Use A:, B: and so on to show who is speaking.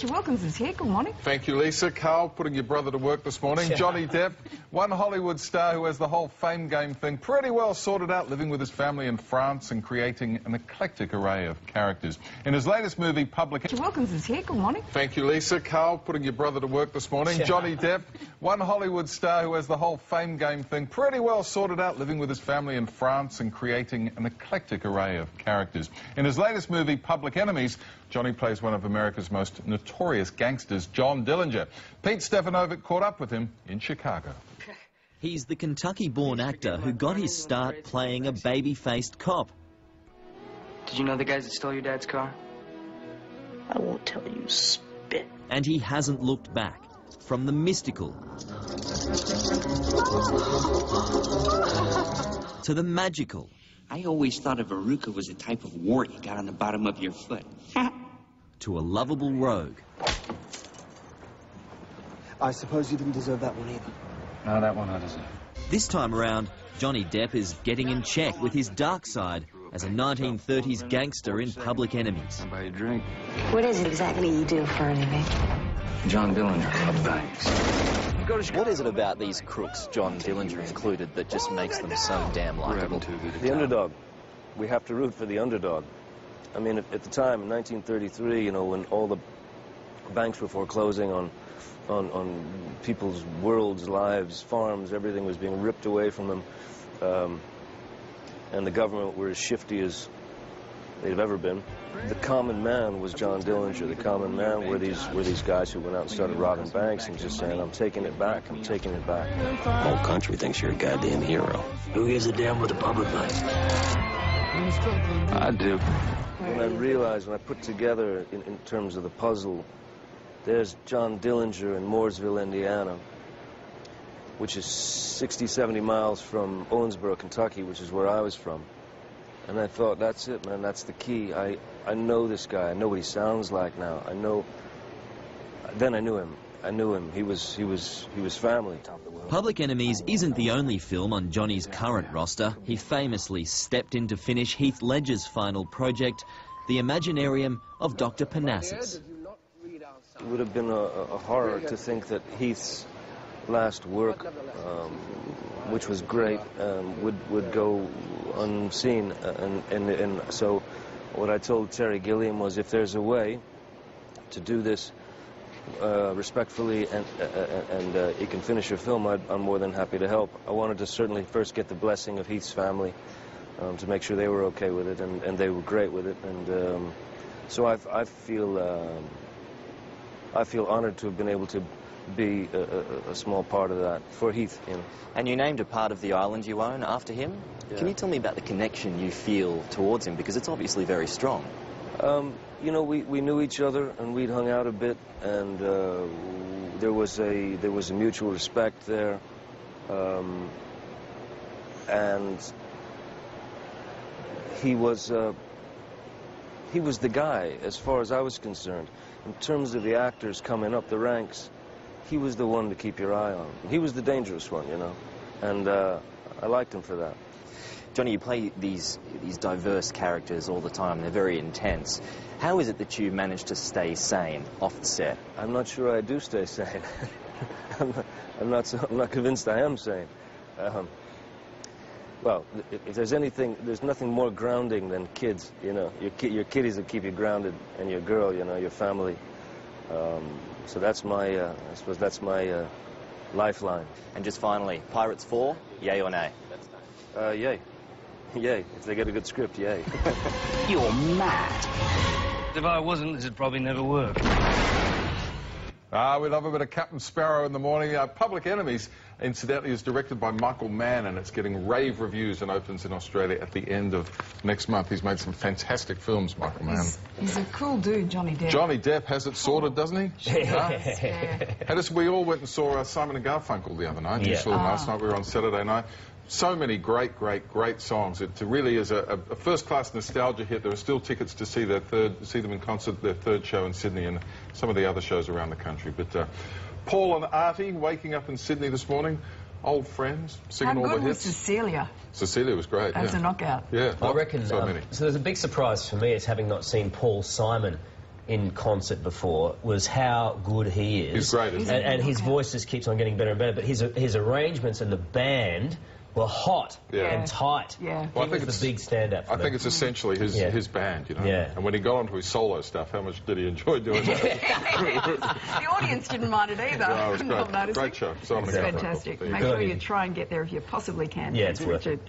A: Wilkins is here. Good morning.
B: Thank you, Lisa. Carl, putting your brother to work this morning. Johnny Depp, one Hollywood star who has the whole fame game thing pretty well sorted out, living with his family in France and creating an eclectic array of characters. In his latest movie, Public...
A: Wilkins is here. Good morning.
B: Thank you, Lisa. Carl, putting your brother to work this morning. Johnny Depp, one Hollywood star who has the whole fame game thing pretty well sorted out, living with his family in France and creating an eclectic array of characters. In his latest movie, Public Enemies, Johnny plays one of America's most notorious gangsters, John Dillinger. Pete Stefanovic caught up with him in Chicago.
C: He's the Kentucky-born actor who got his start playing a baby-faced cop.
D: Did you know the guys that stole your dad's car?
E: I won't tell you, spit.
C: And he hasn't looked back. From the mystical to the magical.
F: I always thought a verruca was a type of wart you got on the bottom of your foot.
C: To a lovable rogue.
G: I suppose you didn't deserve that one either.
H: No, that one I deserve.
C: This time around, Johnny Depp is getting in check with his dark side as a 1930s gangster in Public Enemies.
H: Buy a drink.
I: What is it exactly you do for a living?
H: John Dillinger of banks.
J: What is it about these crooks, John Dillinger included, that just makes them so damn likable?
K: The underdog. We have to root for the underdog. I mean, at the time, in 1933, you know, when all the banks were foreclosing on people's worlds, lives, farms, everything was being ripped away from them, and the government were as shifty as they've ever been. The common man was John Dillinger. The common man were these guys who went out and started robbing banks and just saying, I'm taking it back, I'm taking it back.
L: The whole country thinks you're a goddamn hero.
M: Who gives a damn what the public thinks?
H: I do.
K: When I realized, when I put together in terms of the puzzle, there's John Dillinger in Mooresville, Indiana, which is 60, 70 miles from Owensboro, Kentucky, which is where I was from. And I thought, that's it, man, that's the key. I know this guy. I know what he sounds like now. I know... Then I knew him. I knew him. He was family.
C: Public Enemies isn't the only film on Johnny's current roster. He famously stepped in to finish Heath Ledger's final project, The Imaginarium of Dr. Parnassus.
K: It would have been a horror to think that Heath's last work, which was great, would go unseen. And so what I told Terry Gilliam was, if there's a way to do this respectfully and you can finish your film, I'm more than happy to help. I wanted to certainly first get the blessing of Heath's family to make sure they were okay with it, and they were great with it. And so I feel honored to have been able to be a small part of that for Heath. You know.
J: And you named a part of the island you own after him. Yeah. Can you tell me about the connection you feel towards him? Because it's obviously very strong.
K: You know, we knew each other and we'd hung out a bit, and there was a mutual respect there, and he was the guy as far as I was concerned. In terms of the actors coming up the ranks, he was the one to keep your eye on. He was the dangerous one, you know, and I liked him for that.
J: Johnny, you play these diverse characters all the time. They're very intense. How is it that you manage to stay sane off the set?
K: I'm not sure I do stay sane. I'm not convinced I am sane. Well, if there's anything, there's nothing more grounding than kids, you know. Your kiddies that keep you grounded, and your girl, you know, your family. So that's my, I suppose that's my lifeline.
J: And just finally, Pirates 4, yay or nay?
K: Yay. Yay. If they get a good script, yay.
M: You're mad.
L: If I wasn't, this would probably never work.
B: We love a bit of Captain Sparrow in the morning. Public Enemies, incidentally, is directed by Michael Mann, and it's getting rave reviews and opens in Australia at the end of next month. He's made some fantastic films, Michael Mann.
A: He's a cool dude, Johnny Depp.
B: Johnny Depp has it sorted, doesn't he? We all went and saw Simon and Garfunkel the other night. You saw them last night. We were on Saturday night. So many great songs. It really is a first-class nostalgia hit. There are still tickets to see them in concert, their third show in Sydney, and some of the other shows around the country. But Paul and Artie waking up in Sydney this morning, old friends, singing all the hits.
A: How good was Cecilia?
B: Cecilia was great.
A: As a knockout.
B: Yeah,
N: I reckon.
B: So many.
N: So there's a big surprise for me is having not seen Paul Simon in concert before was how good he is.
B: He's great, isn't he?
N: And his voice just keeps on getting better and better, but his arrangements and the band were hot and tight.
A: Yeah.
B: Well, I think
N: it's the big stand-up.
B: I think it's essentially his band, you know.
N: Yeah.
B: And when he got onto his solo stuff, how much did he enjoy doing that?
A: The audience didn't mind it either.
B: No, it was great. Great show.
A: It's fantastic. Make sure you try and get there if you possibly can.
N: Yeah, it's worth
A: it.